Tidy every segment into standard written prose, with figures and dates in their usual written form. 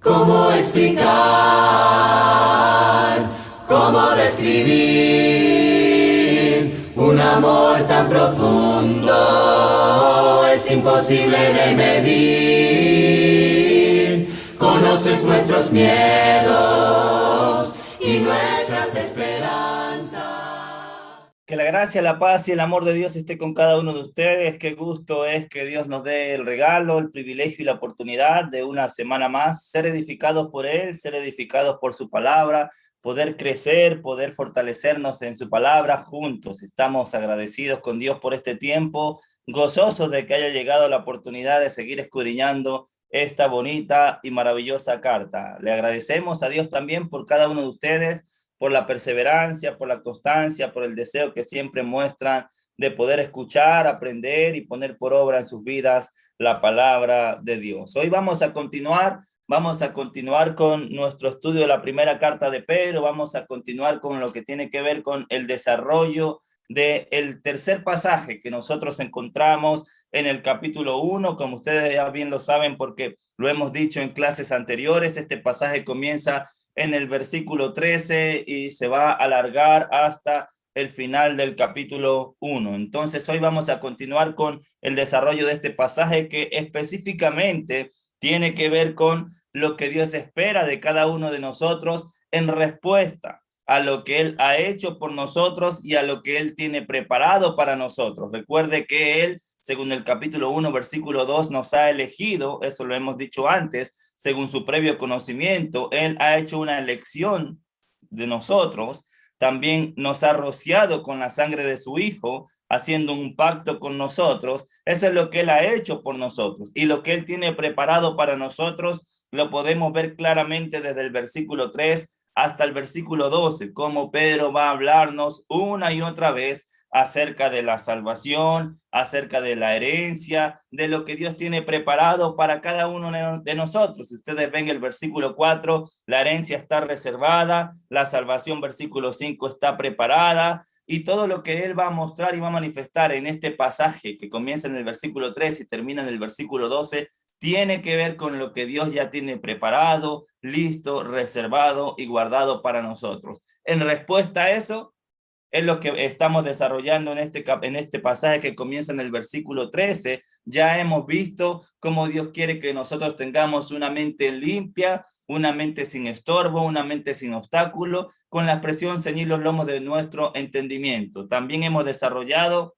¿Cómo explicar? ¿Cómo describir un amor tan profundo? Es imposible de medir. Conoces nuestros miedos y nuestras esperanzas. Que la gracia, la paz y el amor de Dios esté con cada uno de ustedes. Qué gusto es que Dios nos dé el regalo, el privilegio y la oportunidad de una semana más ser edificados por Él, ser edificados por su palabra, poder crecer, poder fortalecernos en su palabra juntos. Estamos agradecidos con Dios por este tiempo, gozosos de que haya llegado la oportunidad de seguir escudriñando esta bonita y maravillosa carta. Le agradecemos a Dios también por cada uno de ustedes, por la perseverancia, por la constancia, por el deseo que siempre muestran de poder escuchar, aprender y poner por obra en sus vidas la palabra de Dios. Hoy vamos a continuar con nuestro estudio de la primera carta de Pedro, vamos a continuar con lo que tiene que ver con el desarrollo del tercer pasaje que nosotros encontramos en el capítulo 1, como ustedes ya bien lo saben porque lo hemos dicho en clases anteriores. Este pasaje comienza en el versículo 13 y se va a alargar hasta el final del capítulo 1. Entonces hoy vamos a continuar con el desarrollo de este pasaje que específicamente tiene que ver con lo que Dios espera de cada uno de nosotros en respuesta a lo que Él ha hecho por nosotros y a lo que Él tiene preparado para nosotros. Recuerde que Él, según el capítulo 1, versículo 2, nos ha elegido, eso lo hemos dicho antes, según su previo conocimiento. Él ha hecho una elección de nosotros, también nos ha rociado con la sangre de su Hijo, haciendo un pacto con nosotros. Eso es lo que Él ha hecho por nosotros, y lo que Él tiene preparado para nosotros lo podemos ver claramente desde el versículo 3 hasta el versículo 12, como Pedro va a hablarnos una y otra vez acerca de la salvación, acerca de la herencia, de lo que Dios tiene preparado para cada uno de nosotros. Si ustedes ven el versículo 4, la herencia está reservada, la salvación, versículo 5, está preparada, y todo lo que Él va a mostrar y va a manifestar en este pasaje que comienza en el versículo 3 y termina en el versículo 12, tiene que ver con lo que Dios ya tiene preparado, listo, reservado y guardado para nosotros. En respuesta a eso, es lo que estamos desarrollando en este pasaje que comienza en el versículo 13. Ya hemos visto cómo Dios quiere que nosotros tengamos una mente limpia, una mente sin estorbo, una mente sin obstáculo, con la expresión ceñir los lomos de nuestro entendimiento. También hemos desarrollado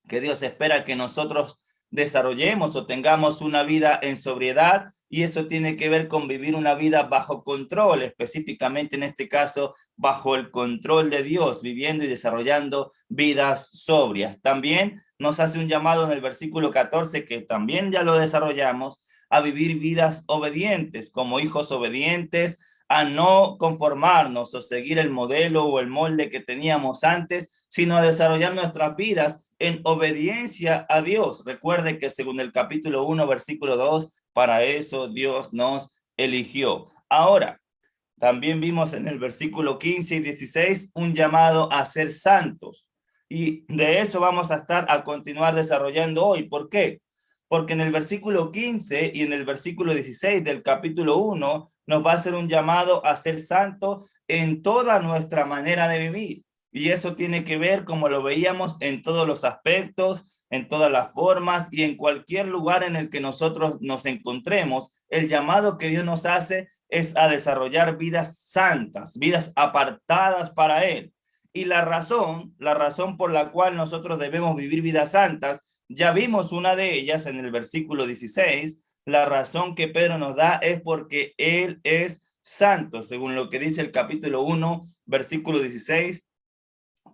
que Dios espera que nosotros desarrollemos o tengamos una vida en sobriedad, y eso tiene que ver con vivir una vida bajo control, específicamente en este caso bajo el control de Dios, viviendo y desarrollando vidas sobrias. También nos hace un llamado en el versículo 14, que también ya lo desarrollamos, a vivir vidas obedientes, como hijos obedientes, a no conformarnos o seguir el modelo o el molde que teníamos antes, sino a desarrollar nuestras vidas en obediencia a Dios. Recuerde que según el capítulo 1, versículo 2, para eso Dios nos eligió. Ahora, también vimos en el versículo 15 y 16 un llamado a ser santos. Y de eso vamos a continuar desarrollando hoy. ¿Por qué? Porque en el versículo 15 y en el versículo 16 del capítulo 1 nos va a hacer un llamado a ser santos en toda nuestra manera de vivir. Y eso tiene que ver, como lo veíamos, en todos los aspectos, en todas las formas y en cualquier lugar en el que nosotros nos encontremos. El llamado que Dios nos hace es a desarrollar vidas santas, vidas apartadas para Él. Y la razón por la cual nosotros debemos vivir vidas santas, ya vimos una de ellas en el versículo 16. La razón que Pedro nos da es porque Él es santo, según lo que dice el capítulo 1, versículo 16,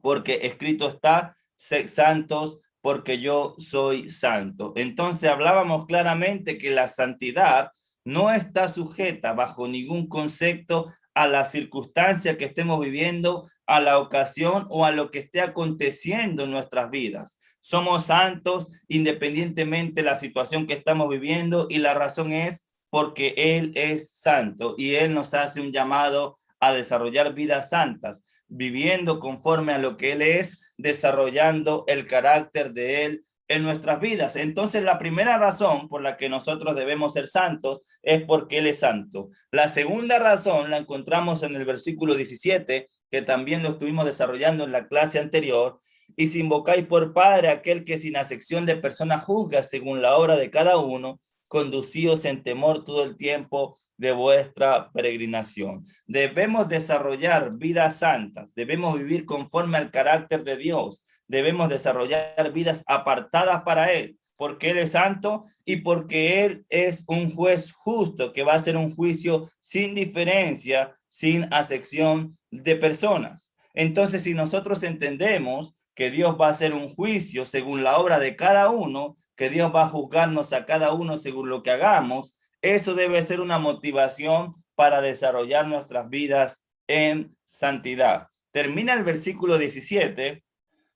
porque escrito está, sed santos porque yo soy santo. Entonces hablábamos claramente que la santidad no está sujeta bajo ningún concepto a la circunstancia que estemos viviendo, a la ocasión o a lo que esté aconteciendo en nuestras vidas. Somos santos independientemente de la situación que estamos viviendo, y la razón es porque Él es santo y Él nos hace un llamado a desarrollar vidas santas, viviendo conforme a lo que Él es, desarrollando el carácter de Él en nuestras vidas. Entonces, la primera razón por la que nosotros debemos ser santos es porque Él es santo. La segunda razón la encontramos en el versículo 17, que también lo estuvimos desarrollando en la clase anterior. Y si invocáis por Padre aquel que sin acepción de personas juzga según la obra de cada uno, conducíos en temor todo el tiempo de vuestra peregrinación. Debemos desarrollar vidas santas, debemos vivir conforme al carácter de Dios, debemos desarrollar vidas apartadas para Él, porque Él es santo y porque Él es un juez justo que va a hacer un juicio sin diferencia, sin acepción de personas. Entonces, si nosotros entendemos que Dios va a hacer un juicio según la obra de cada uno, que Dios va a juzgarnos a cada uno según lo que hagamos, eso debe ser una motivación para desarrollar nuestras vidas en santidad. Termina el versículo 17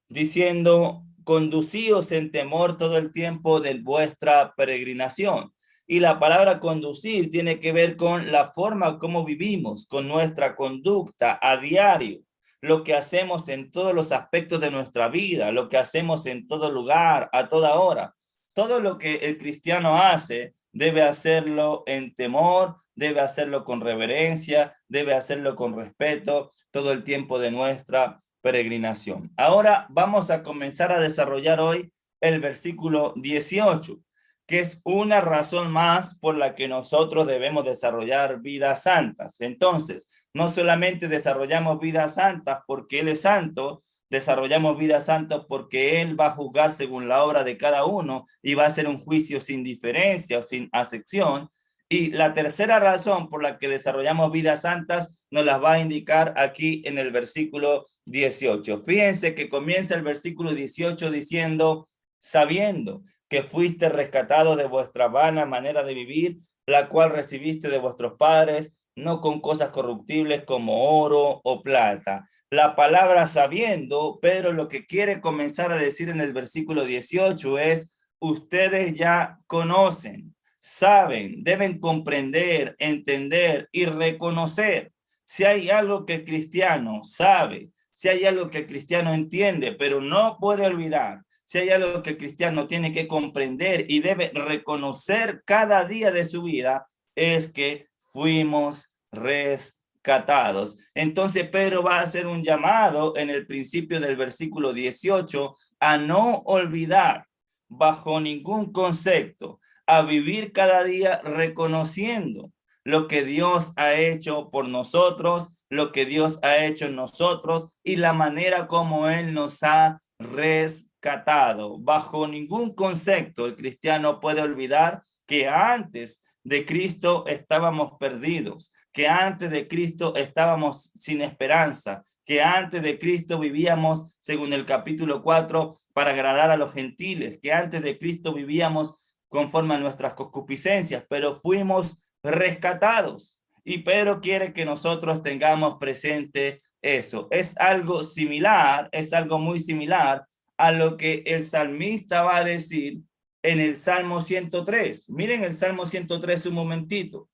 diciendo, conducíos en temor todo el tiempo de vuestra peregrinación. Y la palabra conducir tiene que ver con la forma como vivimos, con nuestra conducta a diario, lo que hacemos en todos los aspectos de nuestra vida, lo que hacemos en todo lugar, a toda hora. Todo lo que el cristiano hace debe hacerlo en temor, debe hacerlo con reverencia, debe hacerlo con respeto todo el tiempo de nuestra peregrinación. Ahora vamos a comenzar a desarrollar hoy el versículo 18, que es una razón más por la que nosotros debemos desarrollar vidas santas. Entonces, no solamente desarrollamos vidas santas porque Él es santo, desarrollamos vidas santas porque Él va a juzgar según la obra de cada uno y va a hacer un juicio sin diferencia o sin acepción. Y la tercera razón por la que desarrollamos vidas santas nos las va a indicar aquí en el versículo 18. Fíjense que comienza el versículo 18 diciendo, sabiendo que fuiste rescatado de vuestra vana manera de vivir, la cual recibiste de vuestros padres, no con cosas corruptibles como oro o plata. La palabra sabiendo, pero lo que quiere comenzar a decir en el versículo 18 es, ustedes ya conocen, saben, deben comprender, entender y reconocer. Si hay algo que el cristiano sabe, si hay algo que el cristiano entiende, pero no puede olvidar, si hay algo que el cristiano tiene que comprender y debe reconocer cada día de su vida, es que fuimos rescatados. Entonces Pedro va a hacer un llamado en el principio del versículo 18 a no olvidar bajo ningún concepto, a vivir cada día reconociendo lo que Dios ha hecho por nosotros, lo que Dios ha hecho en nosotros y la manera como Él nos ha rescatado. Bajo ningún concepto el cristiano puede olvidar que antes de Cristo estábamos perdidos, que antes de Cristo estábamos sin esperanza, que antes de Cristo vivíamos, según el capítulo 4, para agradar a los gentiles, que antes de Cristo vivíamos conforme a nuestras concupiscencias, pero fuimos rescatados. Y Pedro quiere que nosotros tengamos presente eso. Es algo similar, es algo muy similar a lo que el salmista va a decir en el Salmo 103. Miren el Salmo 103 un momentito.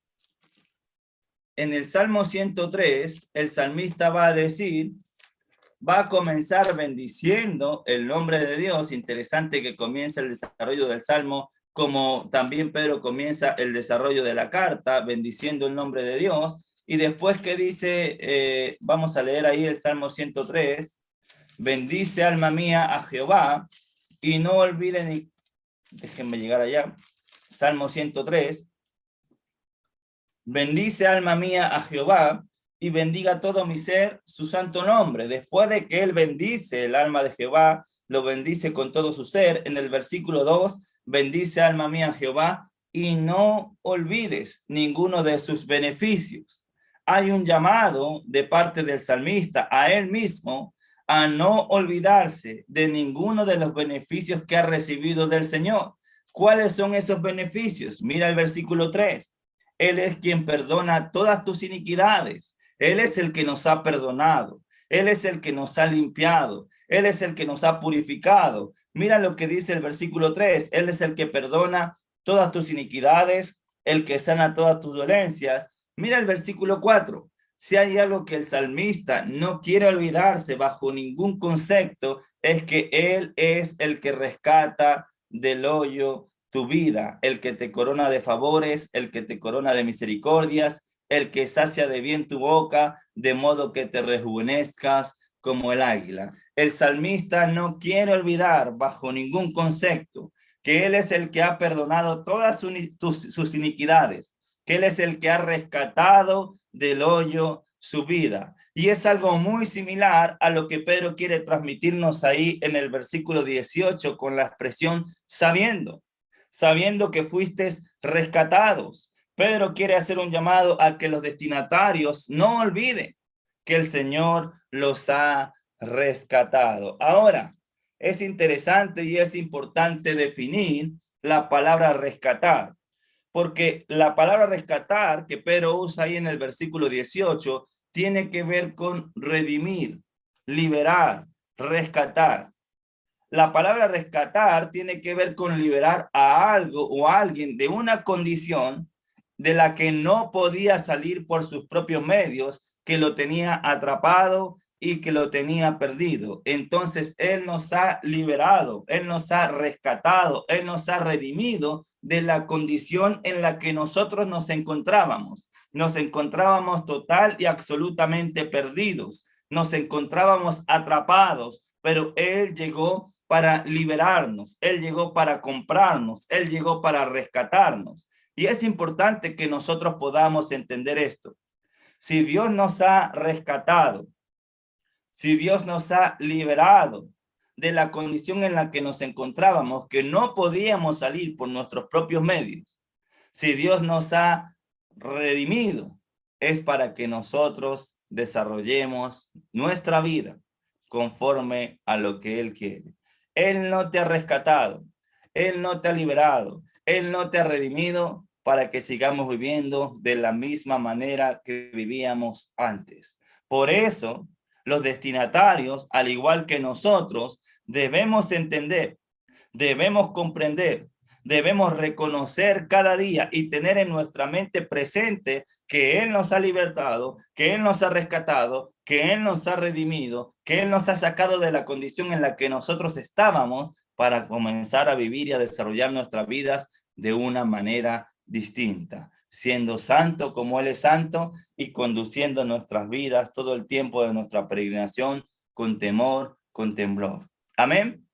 En el Salmo 103, el salmista va a decir, va a comenzar bendiciendo el nombre de Dios. Interesante que comienza el desarrollo del Salmo, como también Pedro comienza el desarrollo de la carta, bendiciendo el nombre de Dios. Y después que dice, vamos a leer ahí el Salmo 103, bendice alma mía a Jehová, y no olviden, déjenme llegar allá, Salmo 103, bendice alma mía a Jehová, y bendiga todo mi ser su santo nombre. Después de que él bendice el alma de Jehová, lo bendice con todo su ser, en el versículo 2, bendice alma mía a Jehová, y no olvides ninguno de sus beneficios. Hay un llamado de parte del salmista a él mismo a no olvidarse de ninguno de los beneficios que ha recibido del Señor. ¿Cuáles son esos beneficios? Mira el versículo 3. Él es quien perdona todas tus iniquidades. Él es el que nos ha perdonado. Él es el que nos ha limpiado. Él es el que nos ha purificado. Mira lo que dice el versículo 3. Él es el que perdona todas tus iniquidades, el que sana todas tus dolencias. Mira el versículo 4. Si hay algo que el salmista no quiere olvidarse bajo ningún concepto, es que Él es el que rescata del hoyo tu vida, el que te corona de favores, el que te corona de misericordias, el que sacia de bien tu boca, de modo que te rejuvenezcas como el águila. El salmista no quiere olvidar bajo ningún concepto que Él es el que ha perdonado todas sus iniquidades, que Él es el que ha rescatado del hoyo su vida. Y es algo muy similar a lo que Pedro quiere transmitirnos ahí en el versículo 18 con la expresión sabiendo que fuisteis rescatados. Pedro quiere hacer un llamado a que los destinatarios no olviden que el Señor los ha rescatado. Ahora, es interesante y es importante definir la palabra rescatar, porque la palabra rescatar que Pedro usa ahí en el versículo 18 tiene que ver con redimir, liberar, rescatar. La palabra rescatar tiene que ver con liberar a algo o a alguien de una condición de la que no podía salir por sus propios medios, que lo tenía atrapado y que lo tenía perdido. Entonces Él nos ha liberado, Él nos ha rescatado, Él nos ha redimido de la condición en la que nosotros nos encontrábamos. Nos encontrábamos total y absolutamente perdidos. Nos encontrábamos atrapados, pero Él llegó para liberarnos, Él llegó para comprarnos, Él llegó para rescatarnos. Y es importante que nosotros podamos entender esto. Si Dios nos ha rescatado, si Dios nos ha liberado de la condición en la que nos encontrábamos, que no podíamos salir por nuestros propios medios, si Dios nos ha redimido, es para que nosotros desarrollemos nuestra vida conforme a lo que Él quiere. Él no te ha rescatado, Él no te ha liberado, Él no te ha redimido para que sigamos viviendo de la misma manera que vivíamos antes. Por eso, los destinatarios, al igual que nosotros, debemos entender, debemos comprender, debemos reconocer cada día y tener en nuestra mente presente que Él nos ha libertado, que Él nos ha rescatado, que Él nos ha redimido, que Él nos ha sacado de la condición en la que nosotros estábamos para comenzar a vivir y a desarrollar nuestras vidas de una manera distinta, siendo santo como Él es santo y conduciendo nuestras vidas todo el tiempo de nuestra peregrinación con temor, con temblor. Amén.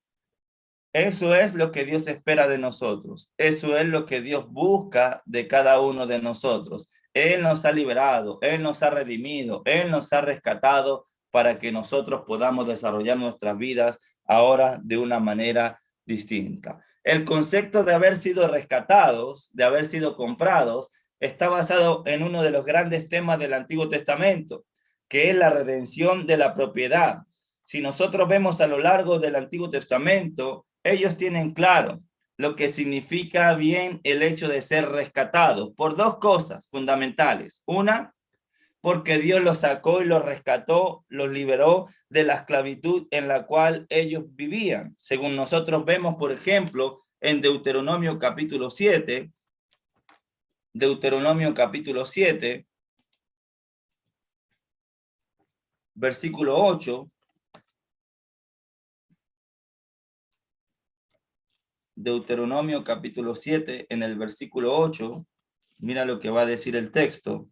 Eso es lo que Dios espera de nosotros. Eso es lo que Dios busca de cada uno de nosotros. Él nos ha liberado, Él nos ha redimido, Él nos ha rescatado para que nosotros podamos desarrollar nuestras vidas ahora de una manera distinta. El concepto de haber sido rescatados, de haber sido comprados, está basado en uno de los grandes temas del Antiguo Testamento, que es la redención de la propiedad. Si nosotros vemos a lo largo del Antiguo Testamento, ellos tienen claro lo que significa bien el hecho de ser rescatados por dos cosas fundamentales. Una, porque Dios los sacó y los rescató, los liberó de la esclavitud en la cual ellos vivían. Según nosotros vemos, por ejemplo, en Deuteronomio capítulo 7, versículo 8, Deuteronomio capítulo 7, en el versículo 8, mira lo que va a decir el texto.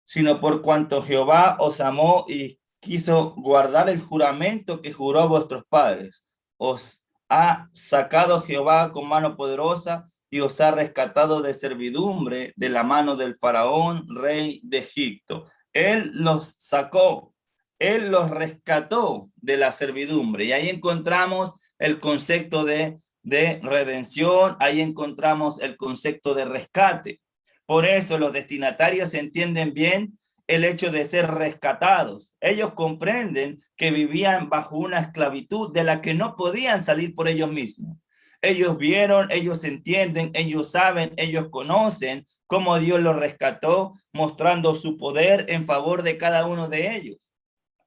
Sino por cuanto Jehová os amó y quiso guardar el juramento que juró a vuestros padres. Os ha sacado Jehová con mano poderosa y os ha rescatado de servidumbre de la mano del faraón, rey de Egipto. Él los sacó, Él los rescató de la servidumbre. Y ahí encontramos el concepto de redención, ahí encontramos el concepto de rescate. Por eso los destinatarios entienden bien el hecho de ser rescatados. Ellos comprenden que vivían bajo una esclavitud de la que no podían salir por ellos mismos. Ellos vieron, ellos entienden, ellos saben, ellos conocen cómo Dios los rescató, mostrando su poder en favor de cada uno de ellos.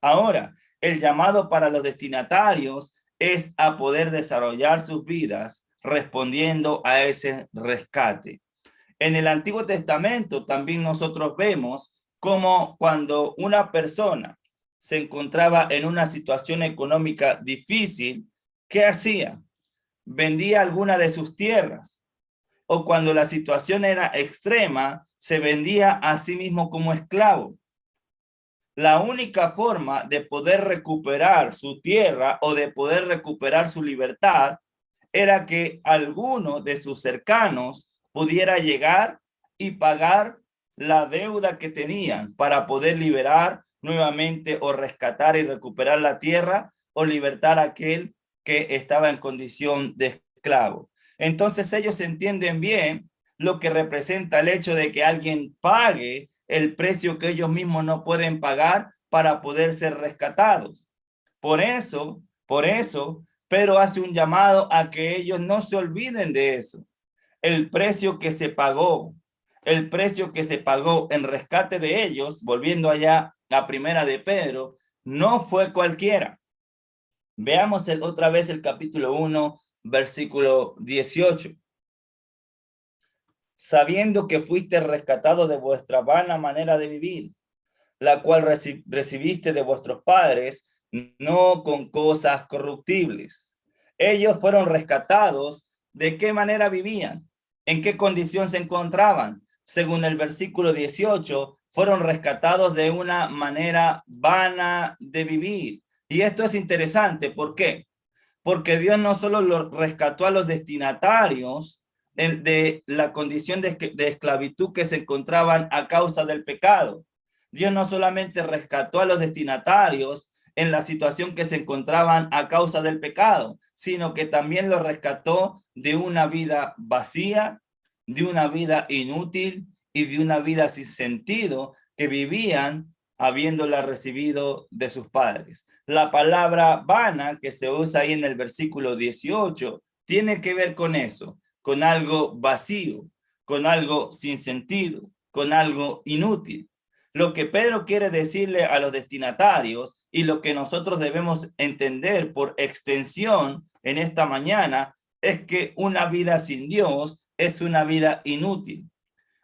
Ahora, el llamado para los destinatarios es a poder desarrollar sus vidas respondiendo a ese rescate. En el Antiguo Testamento también nosotros vemos cómo cuando una persona se encontraba en una situación económica difícil, ¿qué hacía? Vendía alguna de sus tierras, o cuando la situación era extrema, se vendía a sí mismo como esclavo. La única forma de poder recuperar su tierra o de poder recuperar su libertad era que alguno de sus cercanos pudiera llegar y pagar la deuda que tenían para poder liberar nuevamente o rescatar y recuperar la tierra o libertar a aquel que estaba en condición de esclavo. Entonces ellos entienden bien lo que representa el hecho de que alguien pague el precio que ellos mismos no pueden pagar para poder ser rescatados. Por eso, Pedro hace un llamado a que ellos no se olviden de eso. El precio que se pagó en rescate de ellos, volviendo allá a primera de Pedro, no fue cualquiera. Veamos otra vez el capítulo 1, versículo 18. Sabiendo que fuiste rescatado de vuestra vana manera de vivir, la cual recibiste de vuestros padres, no con cosas corruptibles. Ellos fueron rescatados. ¿De qué manera vivían? ¿En qué condición se encontraban? Según el versículo 18, fueron rescatados de una manera vana de vivir. Y esto es interesante. ¿Por qué? Porque Dios no solo lo rescató a los destinatarios de la condición de esclavitud que se encontraban a causa del pecado. Dios no solamente rescató a los destinatarios en la situación que se encontraban a causa del pecado, sino que también los rescató de una vida vacía, de una vida inútil y de una vida sin sentido que vivían habiéndola recibido de sus padres. La palabra vana que se usa ahí en el versículo 18 tiene que ver con eso, con algo vacío, con algo sin sentido, con algo inútil. Lo que Pedro quiere decirle a los destinatarios y lo que nosotros debemos entender por extensión en esta mañana es que una vida sin Dios es una vida inútil,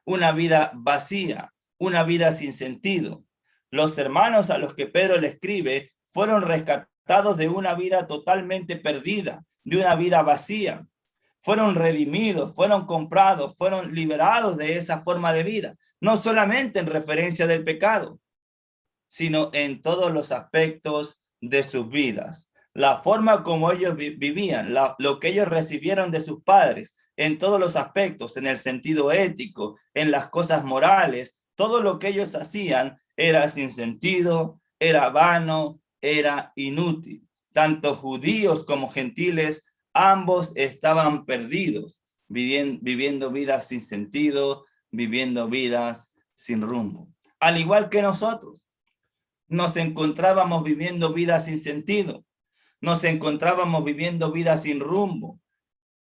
una vida vacía, una vida sin sentido. Los hermanos a los que Pedro le escribe fueron rescatados de una vida totalmente perdida, de una vida vacía. Fueron redimidos, fueron comprados, fueron liberados de esa forma de vida. No solamente en referencia del pecado, sino en todos los aspectos de sus vidas. La forma como ellos vivían, lo que ellos recibieron de sus padres, en todos los aspectos, en el sentido ético, en las cosas morales, todo lo que ellos hacían era sin sentido, era vano, era inútil. Tanto judíos como gentiles, ambos estaban perdidos, viviendo vidas sin sentido, viviendo vidas sin rumbo. Al igual que nosotros, nos encontrábamos viviendo vidas sin sentido, nos encontrábamos viviendo vidas sin rumbo,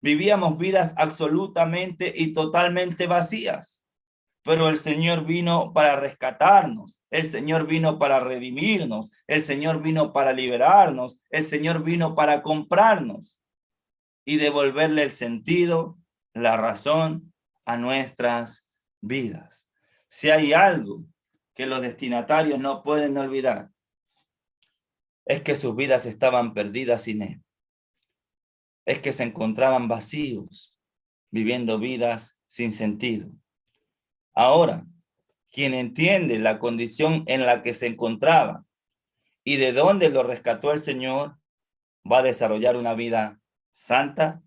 vivíamos vidas absolutamente y totalmente vacías. Pero el Señor vino para rescatarnos, el Señor vino para redimirnos, el Señor vino para liberarnos, el Señor vino para comprarnos y devolverle el sentido, la razón a nuestras vidas. Si hay algo que los destinatarios no pueden olvidar, es que sus vidas estaban perdidas sin Él. Es que se encontraban vacíos, viviendo vidas sin sentido. Ahora, quien entiende la condición en la que se encontraba y de dónde lo rescató el Señor, va a desarrollar una vida santa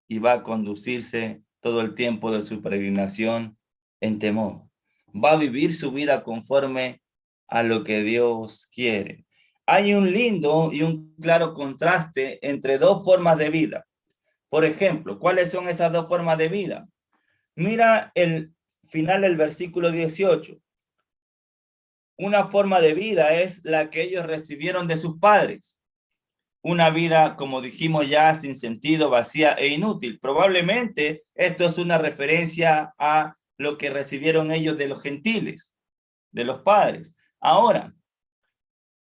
y va a conducirse todo el tiempo de su peregrinación en temor. Va a vivir su vida conforme a lo que Dios quiere. Hay un lindo y un claro contraste entre dos formas de vida. Por ejemplo, ¿cuáles son esas dos formas de vida? Mira el final del versículo 18. Una forma de vida es la que ellos recibieron de sus padres. Una vida, como dijimos ya, sin sentido, vacía e inútil. Probablemente esto es una referencia a lo que recibieron ellos de los gentiles, de los padres. Ahora,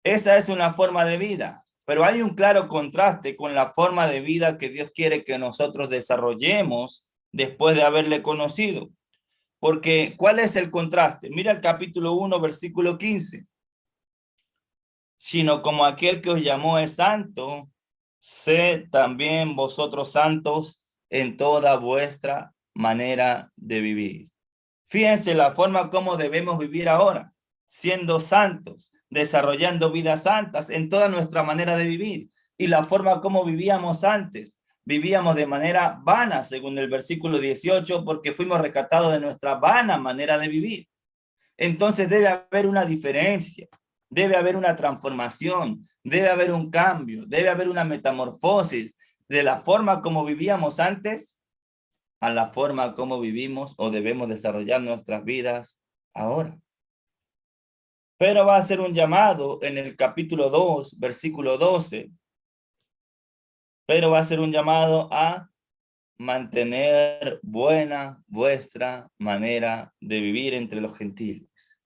esa es una forma de vida, pero hay un claro contraste con la forma de vida que Dios quiere que nosotros desarrollemos después de haberle conocido. Porque, ¿cuál es el contraste? Mira el capítulo 1, versículo 15. Sino como aquel que os llamó es santo, sed también vosotros santos en toda vuestra manera de vivir. Fíjense la forma como debemos vivir ahora, siendo santos, desarrollando vidas santas en toda nuestra manera de vivir. Y la forma como vivíamos antes, vivíamos de manera vana, según el versículo 18, porque fuimos rescatados de nuestra vana manera de vivir. Entonces debe haber una diferencia, debe haber una transformación, debe haber un cambio, debe haber una metamorfosis de la forma como vivíamos antes a la forma como vivimos o debemos desarrollar nuestras vidas ahora. Pero va a ser un llamado en el capítulo 2, versículo 12. Pero va a ser un llamado a mantener buena vuestra manera de vivir entre los gentiles.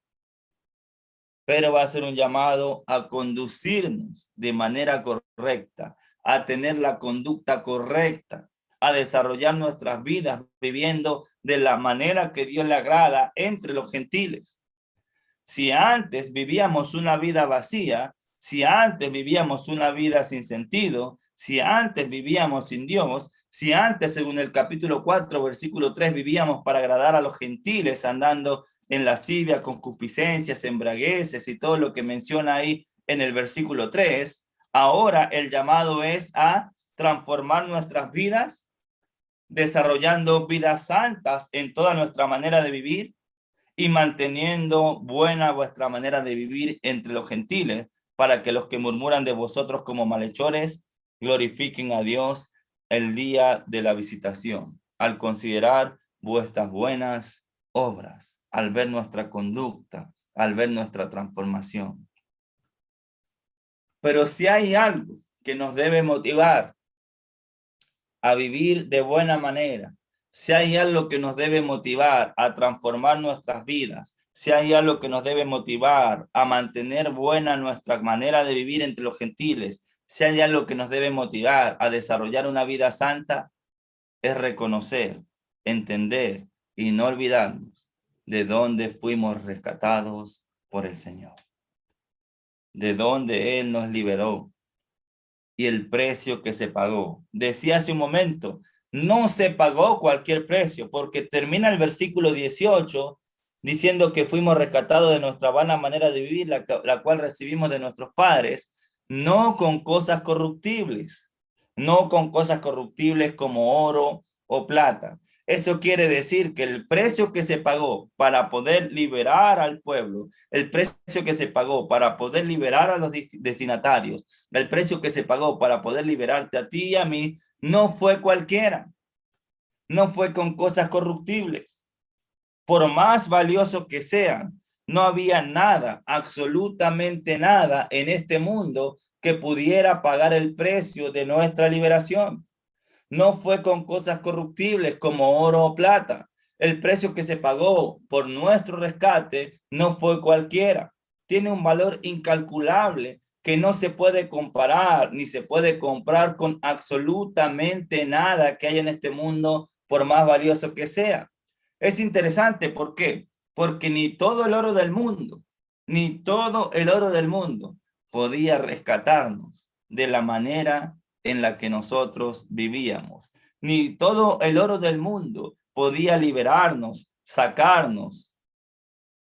Pero va a ser un llamado a conducirnos de manera correcta, a tener la conducta correcta, a desarrollar nuestras vidas viviendo de la manera que Dios le agrada entre los gentiles. Si antes vivíamos una vida vacía, si antes vivíamos una vida sin sentido, si antes vivíamos sin Dios, si antes, según el capítulo 4, versículo 3, vivíamos para agradar a los gentiles, andando en lascivia, concupiscencias, embragueces y todo lo que menciona ahí en el versículo 3, ahora el llamado es a transformar nuestras vidas, desarrollando vidas santas en toda nuestra manera de vivir, y manteniendo buena vuestra manera de vivir entre los gentiles, para que los que murmuran de vosotros como malhechores glorifiquen a Dios el día de la visitación, al considerar vuestras buenas obras, al ver nuestra conducta, al ver nuestra transformación. Pero si hay algo que nos debe motivar a vivir de buena manera, si hay algo que nos debe motivar a transformar nuestras vidas, si hay algo que nos debe motivar a mantener buena nuestra manera de vivir entre los gentiles, si hay algo que nos debe motivar a desarrollar una vida santa, es reconocer, entender y no olvidarnos de dónde fuimos rescatados por el Señor, de dónde Él nos liberó y el precio que se pagó. Decía hace un momento, no se pagó cualquier precio, porque termina el versículo 18 diciendo que fuimos rescatados de nuestra vana manera de vivir, la cual recibimos de nuestros padres, no con cosas corruptibles, no con cosas corruptibles como oro o plata. Eso quiere decir que el precio que se pagó para poder liberar al pueblo, el precio que se pagó para poder liberar a los destinatarios, el precio que se pagó para poder liberarte a ti y a mí, no fue cualquiera, no fue con cosas corruptibles. Por más valioso que sean, no había nada, absolutamente nada en este mundo que pudiera pagar el precio de nuestra liberación. No fue con cosas corruptibles como oro o plata. El precio que se pagó por nuestro rescate no fue cualquiera. Tiene un valor incalculable que no se puede comparar ni se puede comprar con absolutamente nada que hay en este mundo, por más valioso que sea. Es interesante, ¿por qué? Porque ni todo el oro del mundo, ni todo el oro del mundo podía rescatarnos de la manera en la que nosotros vivíamos. Ni todo el oro del mundo podía liberarnos, sacarnos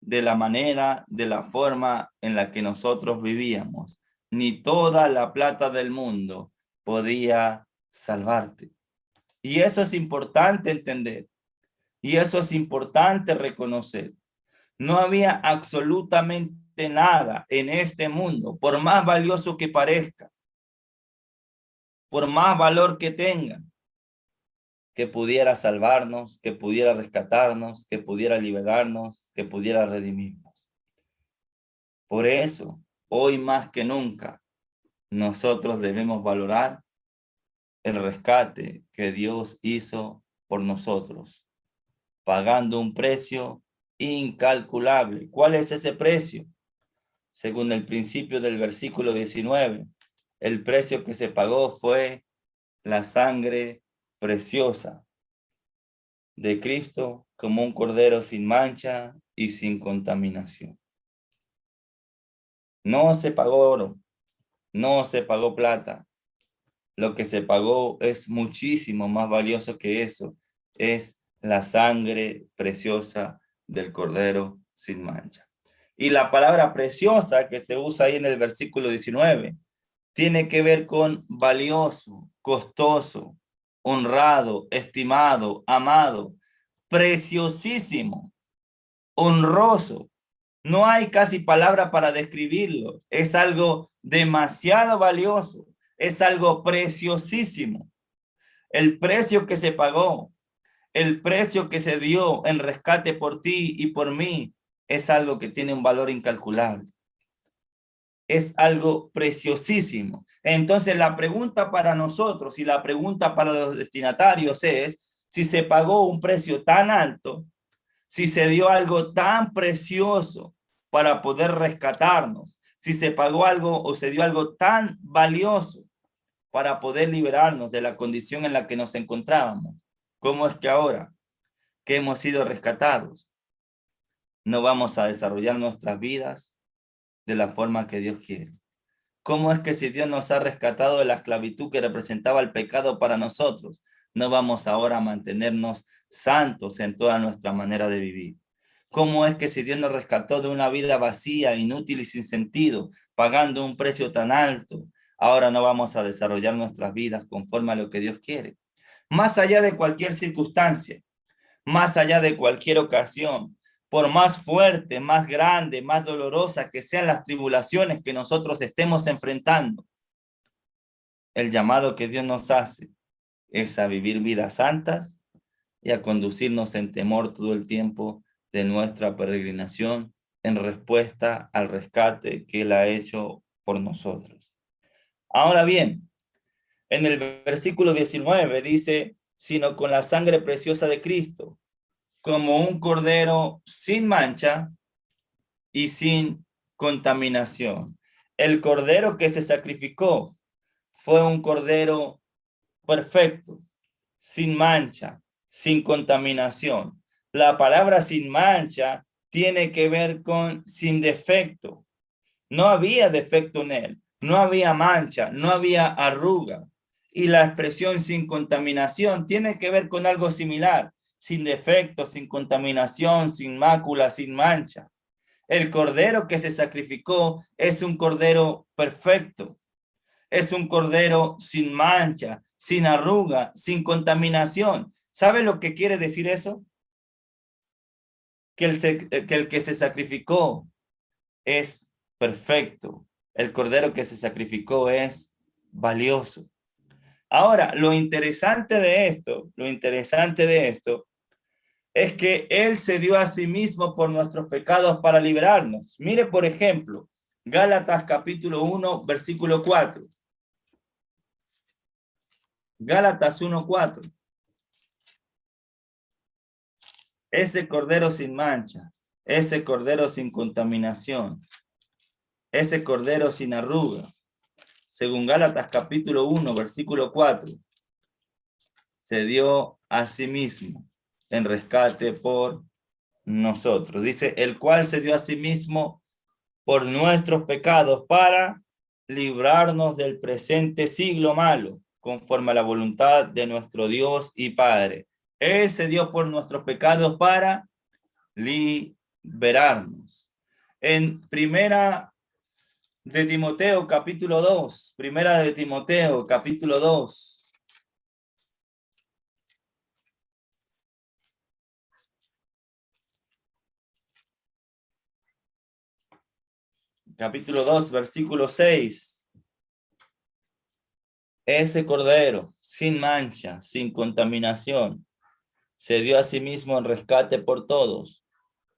de la manera, de la forma en la que nosotros vivíamos. Ni toda la plata del mundo podía salvarte. Y eso es importante entender. Y eso es importante reconocer. No había absolutamente nada en este mundo, por más valioso que parezca, por más valor que tenga, que pudiera salvarnos, que pudiera rescatarnos, que pudiera liberarnos, que pudiera redimirnos. Por eso, hoy más que nunca, nosotros debemos valorar el rescate que Dios hizo por nosotros, pagando un precio incalculable. ¿Cuál es ese precio? Según el principio del versículo 19, el precio que se pagó fue la sangre preciosa de Cristo como un cordero sin mancha y sin contaminación. No se pagó oro, no se pagó plata. Lo que se pagó es muchísimo más valioso que eso. Es la sangre preciosa del cordero sin mancha. Y la palabra preciosa que se usa ahí en el versículo 19 tiene que ver con valioso, costoso, honrado, estimado, amado, preciosísimo, honroso. No hay casi palabra para describirlo. Es algo demasiado valioso. Es algo preciosísimo. El precio que se pagó, el precio que se dio en rescate por ti y por mí, es algo que tiene un valor incalculable. Es algo preciosísimo. Entonces la pregunta para nosotros y la pregunta para los destinatarios es, si se pagó un precio tan alto, si se dio algo tan precioso para poder rescatarnos, si se pagó algo o se dio algo tan valioso para poder liberarnos de la condición en la que nos encontrábamos, ¿cómo es que ahora que hemos sido rescatados no vamos a desarrollar nuestras vidas de la forma que Dios quiere? ¿Cómo es que si Dios nos ha rescatado de la esclavitud que representaba el pecado para nosotros, no vamos ahora a mantenernos santos en toda nuestra manera de vivir? ¿Cómo es que si Dios nos rescató de una vida vacía, inútil y sin sentido, pagando un precio tan alto, ahora no vamos a desarrollar nuestras vidas conforme a lo que Dios quiere? Más allá de cualquier circunstancia, más allá de cualquier ocasión, por más fuerte, más grande, más dolorosa que sean las tribulaciones que nosotros estemos enfrentando, el llamado que Dios nos hace es a vivir vidas santas y a conducirnos en temor todo el tiempo de nuestra peregrinación en respuesta al rescate que Él ha hecho por nosotros. Ahora bien, en el versículo 19 dice, sino con la sangre preciosa de Cristo, como un cordero sin mancha y sin contaminación. El cordero que se sacrificó fue un cordero perfecto, sin mancha, sin contaminación. La palabra sin mancha tiene que ver con sin defecto. No había defecto en él, no había mancha, no había arruga. Y la expresión sin contaminación tiene que ver con algo similar, sin defecto, sin contaminación, sin mácula, sin mancha. El cordero que se sacrificó es un cordero perfecto, es un cordero sin mancha, sin arruga, sin contaminación. ¿Sabe lo que quiere decir eso? Que el que se sacrificó es perfecto. El cordero que se sacrificó es valioso. Ahora, lo interesante de esto es que Él se dio a sí mismo por nuestros pecados para liberarnos. Mire, por ejemplo, Gálatas capítulo 1, versículo 4. Gálatas 1:4. Ese cordero sin mancha, ese cordero sin contaminación, ese cordero sin arruga, según Gálatas capítulo 1, versículo 4, se dio a sí mismo en rescate por nosotros. Dice, el cual se dio a sí mismo por nuestros pecados para librarnos del presente siglo malo, conforme a la voluntad de nuestro Dios y Padre. Él se dio por nuestros pecados para liberarnos. En primera de Timoteo, capítulo 2, primera de Timoteo, capítulo 2. Capítulo 2, versículo 6. Ese cordero, sin mancha, sin contaminación, se dio a sí mismo en rescate por todos,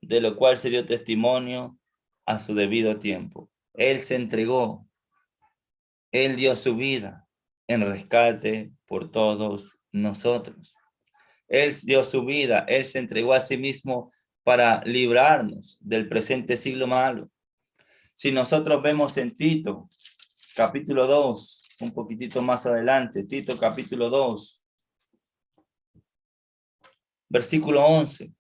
de lo cual se dio testimonio a su debido tiempo. Él se entregó, Él dio su vida en rescate por todos nosotros. Él dio su vida, Él se entregó a sí mismo para librarnos del presente siglo malo. Si nosotros vemos en Tito, capítulo 2, un poquitito más adelante, Tito capítulo 2, Versículo 11.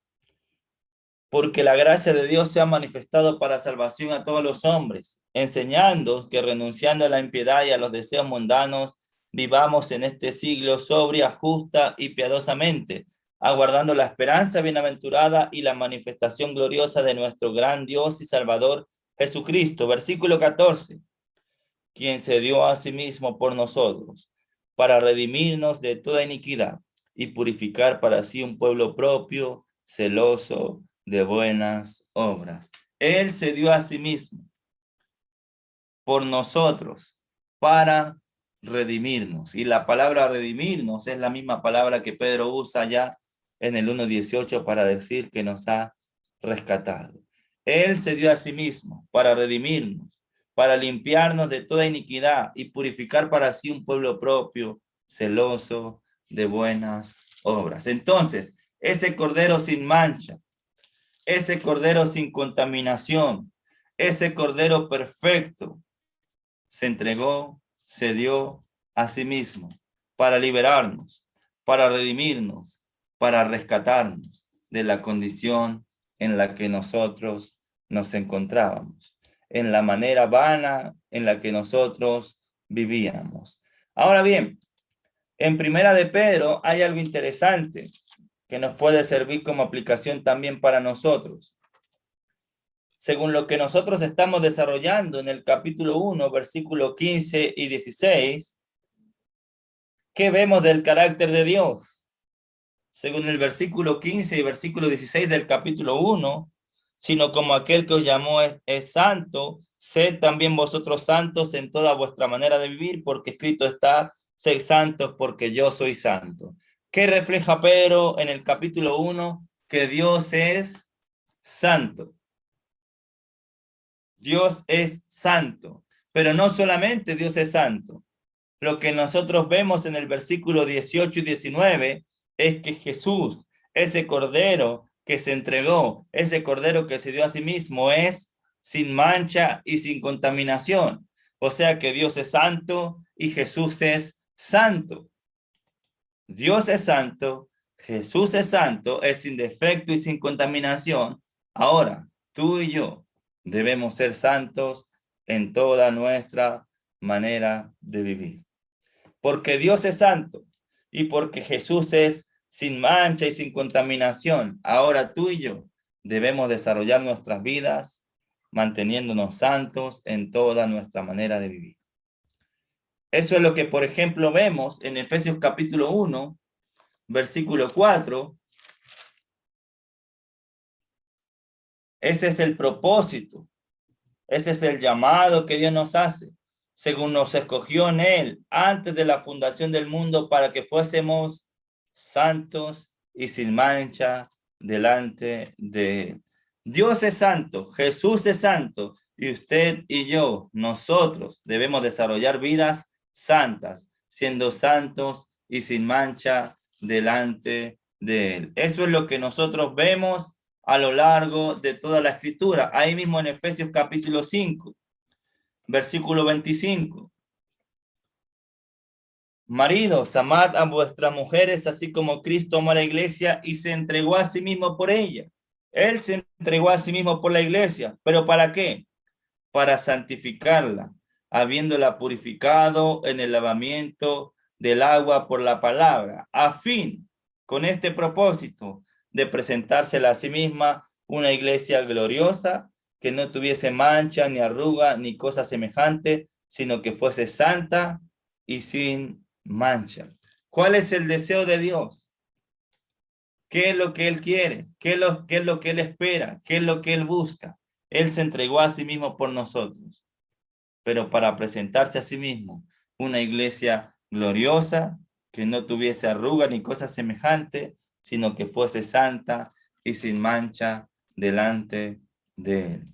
Porque la gracia de Dios se ha manifestado para salvación a todos los hombres, enseñando que renunciando a la impiedad y a los deseos mundanos, vivamos en este siglo sobria, justa y piadosamente, aguardando la esperanza bienaventurada y la manifestación gloriosa de nuestro gran Dios y Salvador Jesucristo. Versículo 14. Quien se dio a sí mismo por nosotros, para redimirnos de toda iniquidad y purificar para sí un pueblo propio, celoso de buenas obras. Él se dio a sí mismo por nosotros para redimirnos. Y la palabra redimirnos es la misma palabra que Pedro usa ya en el 1:18 para decir que nos ha rescatado. Él se dio a sí mismo para redimirnos, para limpiarnos de toda iniquidad y purificar para sí un pueblo propio, celoso de buenas obras. Entonces, ese cordero sin mancha, ese cordero sin contaminación, ese cordero perfecto, se entregó, se dio a sí mismo para liberarnos, para redimirnos, para rescatarnos de la condición en la que nosotros nos encontrábamos, en la manera vana en la que nosotros vivíamos. Ahora bien, en Primera de Pedro hay algo interesante que nos puede servir como aplicación también para nosotros. Según lo que nosotros estamos desarrollando en el capítulo 1, versículos 15 y 16, ¿qué vemos del carácter de Dios? Según el versículo 15 y versículo 16 del capítulo 1, sino como aquel que os llamó es santo, sed también vosotros santos en toda vuestra manera de vivir, porque escrito está, sed santos porque yo soy santo. ¿Qué refleja Pedro en el capítulo 1? Que Dios es santo. Dios es santo, pero no solamente Dios es santo. Lo que nosotros vemos en el versículo 18 y 19 es que Jesús, ese cordero que se entregó, ese cordero que se dio a sí mismo, es sin mancha y sin contaminación. O sea que Dios es santo y Jesús es santo. Dios es santo, Jesús es santo, es sin defecto y sin contaminación. Ahora, tú y yo debemos ser santos en toda nuestra manera de vivir. Porque Dios es santo y porque Jesús es sin mancha y sin contaminación. Ahora tú y yo debemos desarrollar nuestras vidas manteniéndonos santos en toda nuestra manera de vivir. Eso es lo que, por ejemplo, vemos en Efesios capítulo 1, versículo 4. Ese es el propósito. Ese es el llamado que Dios nos hace, según nos escogió en Él antes de la fundación del mundo para que fuésemos santos y sin mancha delante de Él. Dios es santo, Jesús es santo, y usted y yo, nosotros debemos desarrollar vidas santas, siendo santos y sin mancha delante de Él. Eso es lo que nosotros vemos a lo largo de toda la escritura. Ahí mismo en Efesios capítulo 5, versículo 25. Maridos, amad a vuestras mujeres, así como Cristo amó a la iglesia y se entregó a sí mismo por ella. Él se entregó a sí mismo por la iglesia. ¿Pero para qué? Para santificarla, habiéndola purificado en el lavamiento del agua por la palabra, a fin, con este propósito, de presentársela a sí misma una iglesia gloriosa, que no tuviese mancha, ni arruga, ni cosa semejante, sino que fuese santa y sin mancha. ¿Cuál es el deseo de Dios? ¿Qué es lo que Él quiere? ¿Qué es lo que Él espera? ¿Qué es lo que Él busca? Él se entregó a sí mismo por nosotros, pero para presentarse a sí mismo una iglesia gloriosa, que no tuviese arruga ni cosa semejante, sino que fuese santa y sin mancha delante de Él.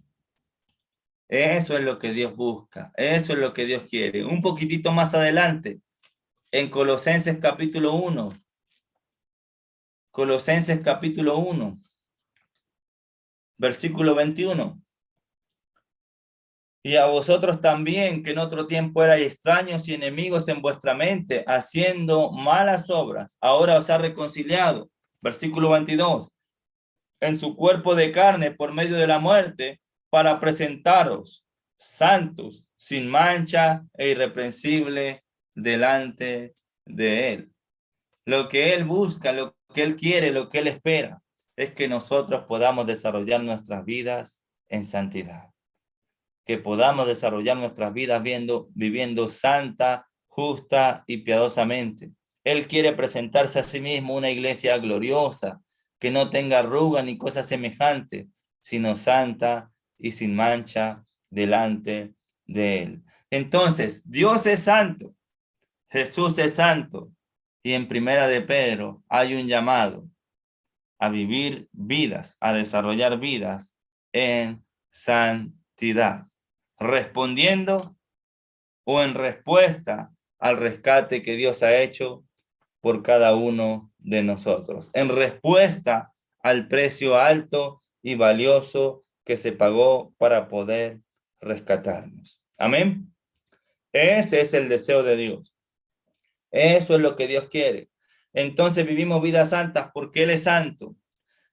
Eso es lo que Dios busca, eso es lo que Dios quiere. Un poquitito más adelante, en Colosenses capítulo 1, Colosenses capítulo 1, versículo 21. Y a vosotros también, que en otro tiempo erais extraños y enemigos en vuestra mente, haciendo malas obras, ahora os ha reconciliado Versículo 22. En su cuerpo de carne por medio de la muerte, para presentaros santos, sin mancha e irreprensible delante de Él. Lo que Él busca, lo que Él quiere, lo que Él espera, es que nosotros podamos desarrollar nuestras vidas en santidad. Que podamos desarrollar nuestras vidas viviendo santa, justa y piadosamente. Él quiere presentarse a sí mismo una iglesia gloriosa, que no tenga arruga ni cosa semejante, sino santa y sin mancha delante de Él. Entonces, Dios es santo, Jesús es santo, y en Primera de Pedro hay un llamado a vivir vidas, a desarrollar vidas en santidad, respondiendo o en respuesta al rescate que Dios ha hecho por cada uno de nosotros, en respuesta al precio alto y valioso que se pagó para poder rescatarnos. Amén. Ese es el deseo de Dios. Eso es lo que Dios quiere. Entonces vivimos vidas santas porque Él es santo.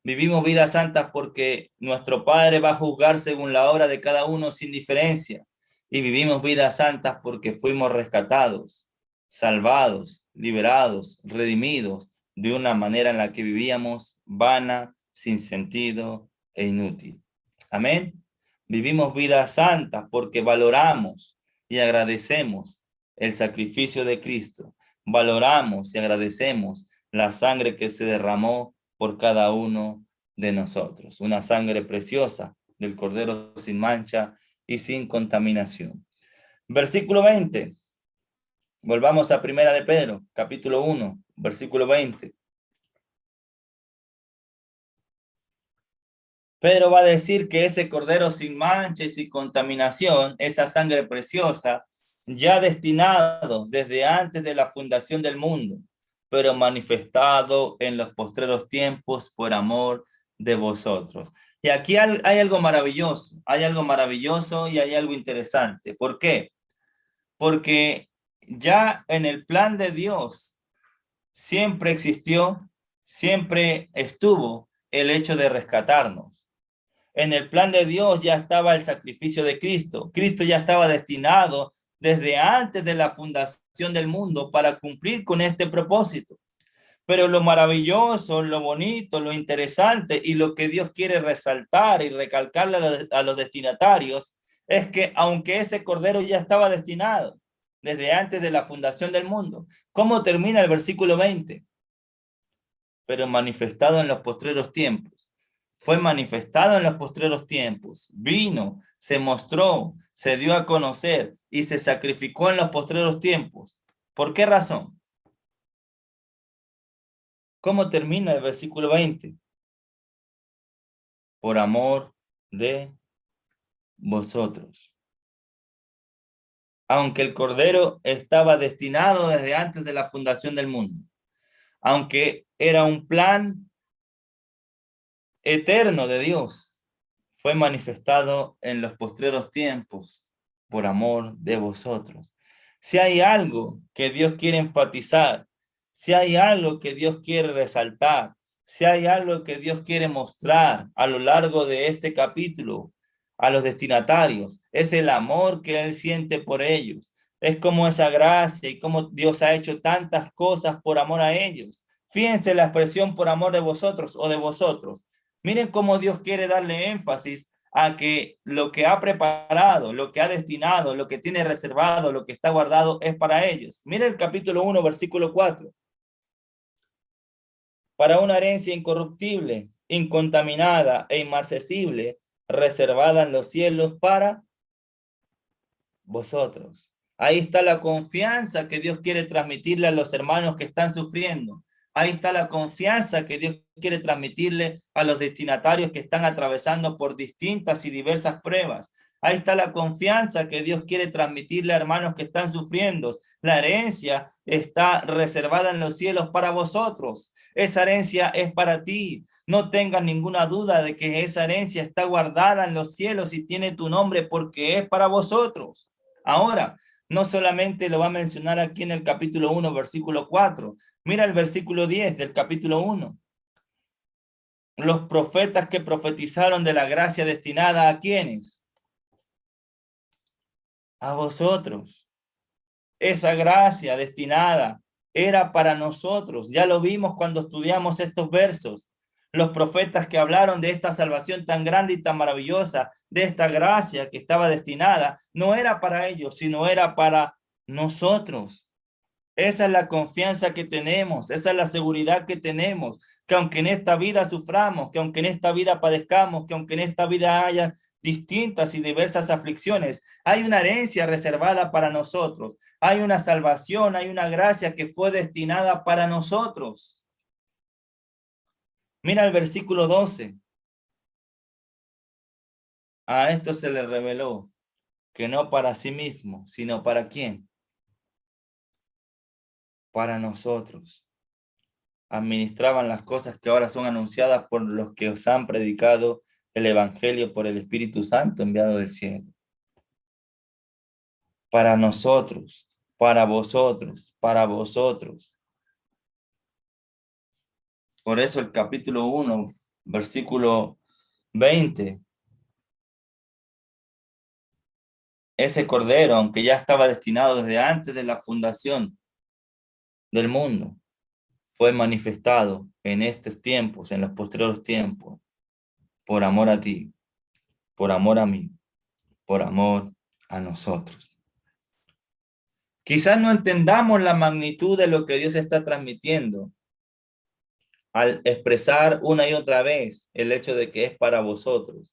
Vivimos vidas santas porque nuestro Padre va a juzgar según la obra de cada uno sin diferencia. Y vivimos vidas santas porque fuimos rescatados, salvados, liberados, redimidos de una manera en la que vivíamos vana, sin sentido e inútil. Amén. Vivimos vidas santas porque valoramos y agradecemos el sacrificio de Cristo. Valoramos y agradecemos la sangre que se derramó por cada uno de nosotros. Una sangre preciosa del Cordero sin mancha y sin contaminación. Versículo 20. Volvamos a Primera de Pedro, capítulo 1, versículo 20. Pedro va a decir que ese Cordero sin mancha y sin contaminación, esa sangre preciosa, ya destinado desde antes de la fundación del mundo, pero manifestado en los postreros tiempos por amor de vosotros. Y aquí hay algo maravilloso y hay algo interesante. ¿Por qué? Porque ya en el plan de Dios siempre existió, siempre estuvo el hecho de rescatarnos. En el plan de Dios ya estaba el sacrificio de Cristo. Cristo ya estaba destinado desde antes de la fundación del mundo para cumplir con este propósito. Pero lo maravilloso, lo bonito, lo interesante y lo que Dios quiere resaltar y recalcarle a los destinatarios es que aunque ese cordero ya estaba destinado desde antes de la fundación del mundo, ¿cómo termina el versículo 20? Pero manifestado en los postreros tiempos. Fue manifestado en los postreros tiempos, vino, se mostró, se dio a conocer y se sacrificó en los postreros tiempos. ¿Por qué razón? ¿Cómo termina el versículo 20? Por amor de vosotros. Aunque el Cordero estaba destinado desde antes de la fundación del mundo, aunque era un plan eterno de Dios, fue manifestado en los postreros tiempos por amor de vosotros. Si hay algo que Dios quiere enfatizar, si hay algo que Dios quiere resaltar, si hay algo que Dios quiere mostrar a lo largo de este capítulo a los destinatarios, es el amor que Él siente por ellos. Es como esa gracia y como Dios ha hecho tantas cosas por amor a ellos. Fíjense la expresión por amor de vosotros o de vosotros. Miren cómo Dios quiere darle énfasis a que lo que ha preparado, lo que ha destinado, lo que tiene reservado, lo que está guardado es para ellos. Miren el capítulo 1, versículo 4. Para una herencia incorruptible, incontaminada e inmarcesible, reservada en los cielos para vosotros. Ahí está la confianza que Dios quiere transmitirle a los hermanos que están sufriendo. Ahí está la confianza que Dios quiere transmitirle a los destinatarios que están atravesando por distintas y diversas pruebas. Ahí está la confianza que Dios quiere transmitirle a hermanos que están sufriendo. La herencia está reservada en los cielos para vosotros. Esa herencia es para ti. No tengas ninguna duda de que esa herencia está guardada en los cielos y tiene tu nombre porque es para vosotros. Ahora, no solamente lo va a mencionar aquí en el capítulo 1, versículo 4. Mira el versículo 10 del capítulo 1. los profetas que profetizaron de la gracia destinada a ¿quiénes? A vosotros. Esa gracia destinada era para nosotros. Ya lo vimos cuando estudiamos estos versos. Los profetas que hablaron de esta salvación tan grande y tan maravillosa, de esta gracia que estaba destinada, no era para ellos, sino era para nosotros. Esa es la confianza que tenemos, esa es la seguridad que tenemos, que aunque en esta vida suframos, que aunque en esta vida padezcamos, que aunque en esta vida haya distintas y diversas aflicciones, hay una herencia reservada para nosotros, hay una salvación, hay una gracia que fue destinada para nosotros. Mira el versículo 12. A esto se le reveló que no para sí mismo, sino para ¿quién? Para nosotros. Administraban las cosas que ahora son anunciadas por los que os han predicado el evangelio por el Espíritu Santo enviado del cielo. Para nosotros, para vosotros, para vosotros. Por eso el capítulo 1, versículo 20. Ese cordero, aunque ya estaba destinado desde antes de la fundación del mundo, fue manifestado en estos tiempos, en los posteriores tiempos, por amor a ti, por amor a mí, por amor a nosotros. Quizás no entendamos la magnitud de lo que Dios está transmitiendo al expresar una y otra vez el hecho de que es para vosotros.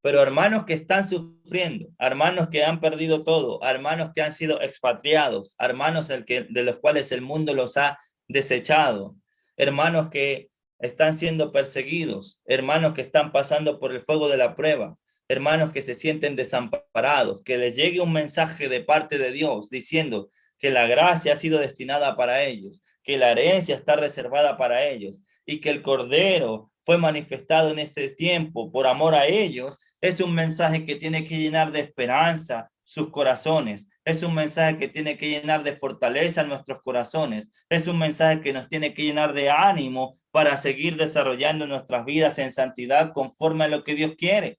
Pero hermanos que están sufriendo, hermanos que han perdido todo, hermanos que han sido expatriados, hermanos de los cuales el mundo los ha desechado, hermanos que están siendo perseguidos, hermanos que están pasando por el fuego de la prueba, hermanos que se sienten desamparados, que les llegue un mensaje de parte de Dios diciendo que la gracia ha sido destinada para ellos, que la herencia está reservada para ellos y que el Cordero fue manifestado en este tiempo por amor a ellos. Es un mensaje que tiene que llenar de esperanza sus corazones. Es un mensaje que tiene que llenar de fortaleza nuestros corazones. Es un mensaje que nos tiene que llenar de ánimo para seguir desarrollando nuestras vidas en santidad conforme a lo que Dios quiere.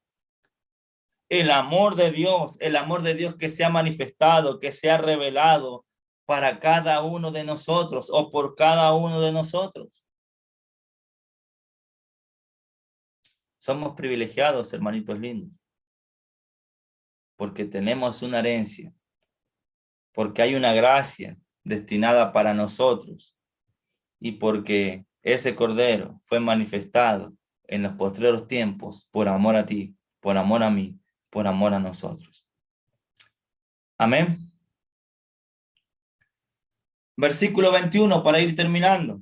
El amor de Dios que se ha manifestado, que se ha revelado para cada uno de nosotros o por cada uno de nosotros. Somos privilegiados, hermanitos lindos, porque tenemos una herencia, porque hay una gracia destinada para nosotros y porque ese Cordero fue manifestado en los posteriores tiempos por amor a ti, por amor a mí, por amor a nosotros. Amén. Versículo 21 para ir terminando.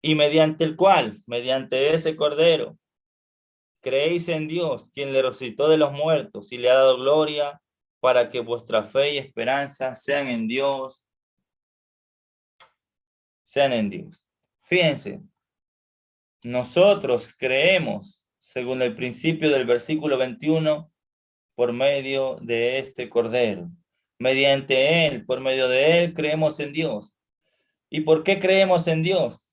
Y mediante el cual, mediante ese Cordero, creéis en Dios, quien le resucitó de los muertos y le ha dado gloria, para que vuestra fe y esperanza sean en Dios. Sean en Dios. Fíjense, nosotros creemos, según el principio del versículo 21, por medio de este Cordero. Mediante él, por medio de él, creemos en Dios. ¿Y por qué creemos en Dios?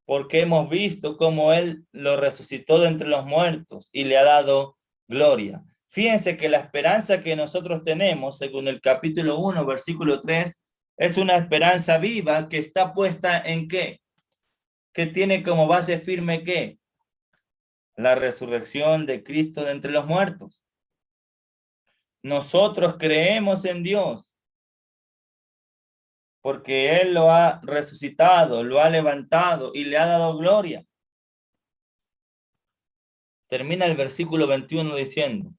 Porque hemos visto cómo él lo resucitó de entre los muertos y le ha dado gloria. Fíjense que la esperanza que nosotros tenemos, según el capítulo 1, versículo 3, es una esperanza viva que está puesta en ¿qué? Que tiene como base firme ¿qué? La resurrección de Cristo de entre los muertos. Nosotros creemos en Dios porque Él lo ha resucitado, lo ha levantado y le ha dado gloria. Termina el versículo 21 diciendo,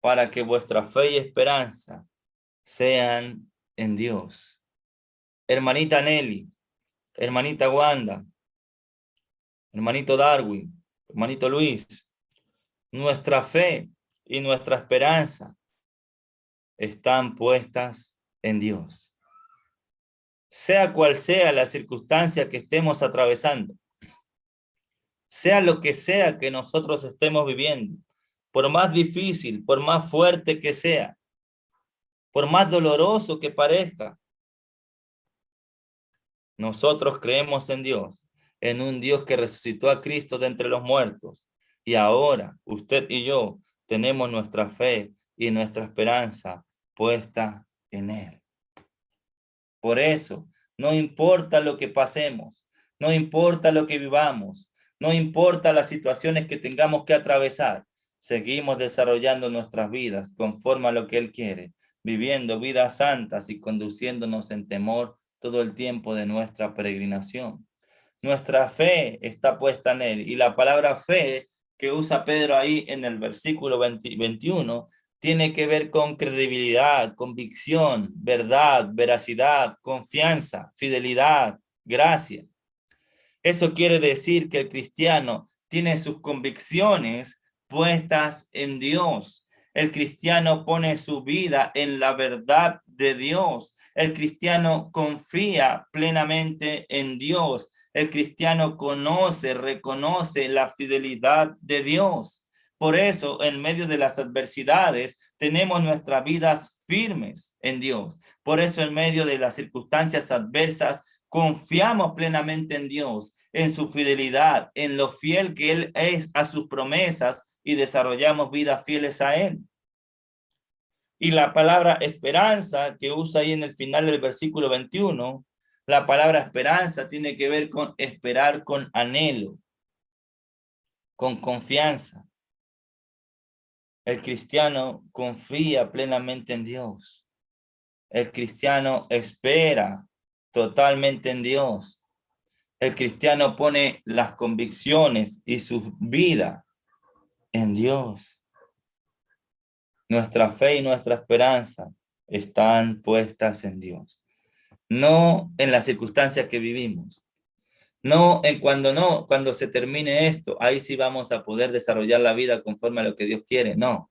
para que vuestra fe y esperanza sean en Dios. Hermanita Nelly, hermanita Wanda, hermanito Darwin, hermanito Luis, nuestra fe y nuestra esperanza están puestas en Dios. Sea cual sea la circunstancia que estemos atravesando, sea lo que sea que nosotros estemos viviendo, por más difícil, por más fuerte que sea, por más doloroso que parezca, nosotros creemos en Dios en un Dios que resucitó a Cristo de entre los muertos. Y ahora usted y yo tenemos nuestra fe y nuestra esperanza puesta en Él. Por eso, no importa lo que pasemos, no importa lo que vivamos, no importa las situaciones que tengamos que atravesar, seguimos desarrollando nuestras vidas conforme a lo que Él quiere, viviendo vidas santas y conduciéndonos en temor todo el tiempo de nuestra peregrinación. Nuestra fe está puesta en Él, y la palabra fe que usa Pedro ahí en el versículo 21 tiene que ver con credibilidad, convicción, verdad, veracidad, confianza, fidelidad, gracia. Eso quiere decir que el cristiano tiene sus convicciones puestas en Dios. El cristiano pone su vida en la verdad de Dios. El cristiano confía plenamente en Dios. El cristiano conoce, reconoce la fidelidad de Dios. Por eso, en medio de las adversidades, tenemos nuestras vidas firmes en Dios. Por eso, en medio de las circunstancias adversas, confiamos plenamente en Dios, en su fidelidad, en lo fiel que Él es a sus promesas, y desarrollamos vidas fieles a Él. Y la palabra esperanza que usa ahí en el final del versículo 21, la palabra esperanza tiene que ver con esperar con anhelo, con confianza. El cristiano confía plenamente en Dios. El cristiano espera totalmente en Dios. El cristiano pone las convicciones y su vida en Dios. Nuestra fe y nuestra esperanza están puestas en Dios. No en las circunstancias que vivimos. No cuando se termine esto, ahí sí vamos a poder desarrollar la vida conforme a lo que Dios quiere. No.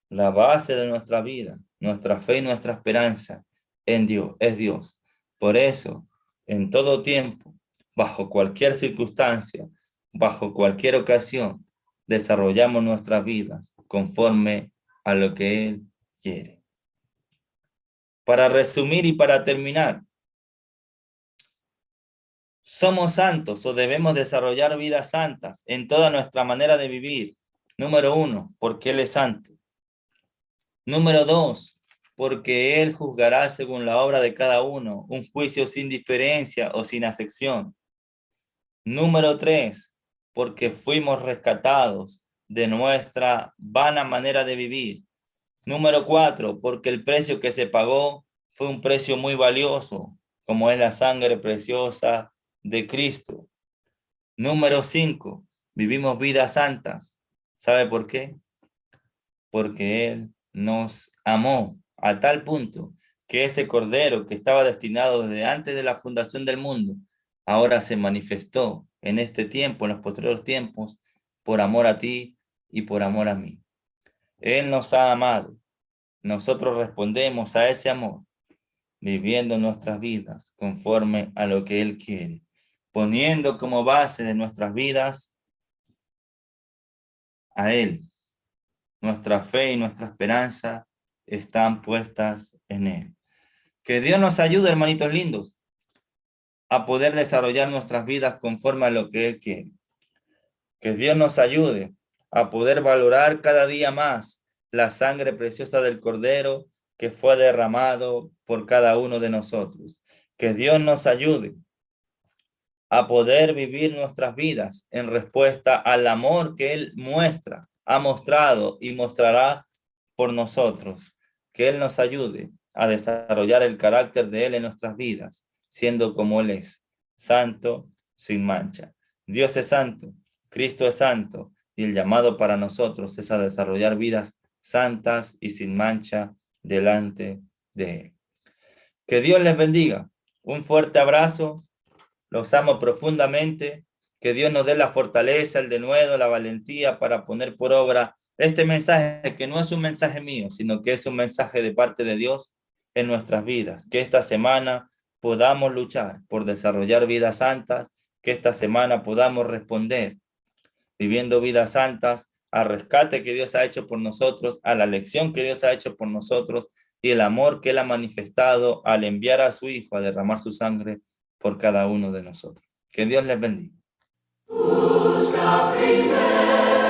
La base de nuestra vida, nuestra fe y nuestra esperanza en Dios, es Dios. Por eso, en todo tiempo, bajo cualquier circunstancia, bajo cualquier ocasión, desarrollamos nuestras vidas conforme a lo que Él quiere. Para resumir y para terminar, somos santos o debemos desarrollar vidas santas en toda nuestra manera de vivir. Número 1, porque Él es santo. Número 2, porque Él juzgará según la obra de cada uno, un juicio sin diferencia o sin acepción. Número 3, porque fuimos rescatados de nuestra vana manera de vivir. Número 4, porque el precio que se pagó fue un precio muy valioso, como es la sangre preciosa de Cristo. Número 5, vivimos vidas santas. ¿Sabe por qué? Porque Él nos amó a tal punto que ese cordero que estaba destinado desde antes de la fundación del mundo, ahora se manifestó en este tiempo, en los posteriores tiempos, por amor a ti y por amor a mí. Él nos ha amado. Nosotros respondemos a ese amor, viviendo nuestras vidas conforme a lo que Él quiere, poniendo como base de nuestras vidas a Él. Nuestra fe y nuestra esperanza están puestas en Él. Que Dios nos ayude, hermanitos lindos, a poder desarrollar nuestras vidas conforme a lo que Él quiere. Que Dios nos ayude a poder valorar cada día más la sangre preciosa del Cordero que fue derramado por cada uno de nosotros. Que Dios nos ayude a poder vivir nuestras vidas en respuesta al amor que Él muestra, ha mostrado y mostrará por nosotros. Que Él nos ayude a desarrollar el carácter de Él en nuestras vidas, siendo como Él es, santo, sin mancha. Dios es santo, Cristo es santo, y el llamado para nosotros es a desarrollar vidas santas y sin mancha delante de Él. Que Dios les bendiga. Un fuerte abrazo. Los amo profundamente. Que Dios nos dé la fortaleza, el denuedo, la valentía para poner por obra este mensaje, que no es un mensaje mío, sino que es un mensaje de parte de Dios en nuestras vidas. Que esta semana podamos luchar por desarrollar vidas santas, que esta semana podamos responder viviendo vidas santas al rescate que Dios ha hecho por nosotros, a la elección que Dios ha hecho por nosotros y el amor que Él ha manifestado al enviar a su Hijo a derramar su sangre por cada uno de nosotros. Que Dios les bendiga. Busca primero